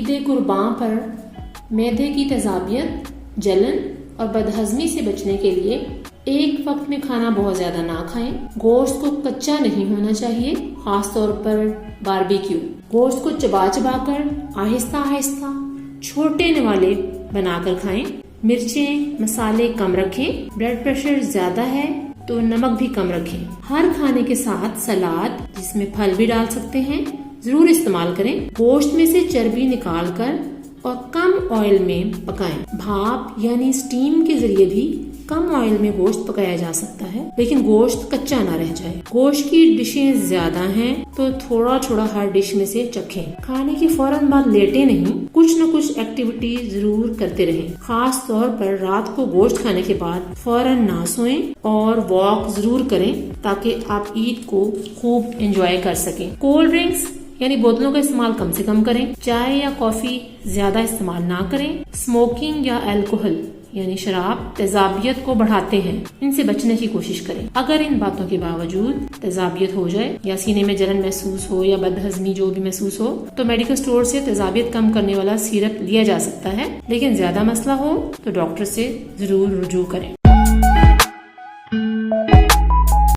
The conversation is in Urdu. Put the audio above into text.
عید قرباں پر معدے کی تیزابیت، جلن اور بدہضمی سے بچنے کے لیے ایک وقت میں کھانا بہت زیادہ نہ کھائیں۔ گوشت کو کچا نہیں ہونا چاہیے، خاص طور پر باربیکیو۔ گوشت کو چبا چبا کر آہستہ آہستہ چھوٹے نوالے بنا کر کھائیں۔ مرچیں، مسالے کم رکھیں۔ بلڈ پریشر زیادہ ہے تو نمک بھی کم رکھیں۔ ہر کھانے کے ساتھ سلاد، جس میں پھل بھی ڈال سکتے ہیں، ضرور استعمال کریں۔ گوشت میں سے چربی نکال کر اور کم آئل میں پکائیں۔ بھاپ یعنی سٹیم کے ذریعے بھی کم آئل میں گوشت پکایا جا سکتا ہے، لیکن گوشت کچا نہ رہ جائے۔ گوشت کی ڈشیں زیادہ ہیں تو تھوڑا تھوڑا ہر ڈش میں سے چکھیں۔ کھانے کے فوراً بعد لیٹے نہیں، کچھ نہ کچھ ایکٹیویٹی ضرور کرتے رہیں۔ خاص طور پر رات کو گوشت کھانے کے بعد فوراً نہ سوئیں اور واک ضرور کریں تاکہ آپ عید کو خوب انجوائے کر سکیں۔ کولڈ ڈرنکس یعنی بوتلوں کا استعمال کم سے کم کریں۔ چائے یا کافی زیادہ استعمال نہ کریں۔ اسموکنگ یا الکوہل یعنی شراب تیزابیت کو بڑھاتے ہیں، ان سے بچنے کی کوشش کریں۔ اگر ان باتوں کے باوجود تیزابیت ہو جائے یا سینے میں جلن محسوس ہو یا بدہضمی جو بھی محسوس ہو تو میڈیکل سٹور سے تیزابیت کم کرنے والا سیرپ لیا جا سکتا ہے، لیکن زیادہ مسئلہ ہو تو ڈاکٹر سے ضرور رجوع کریں۔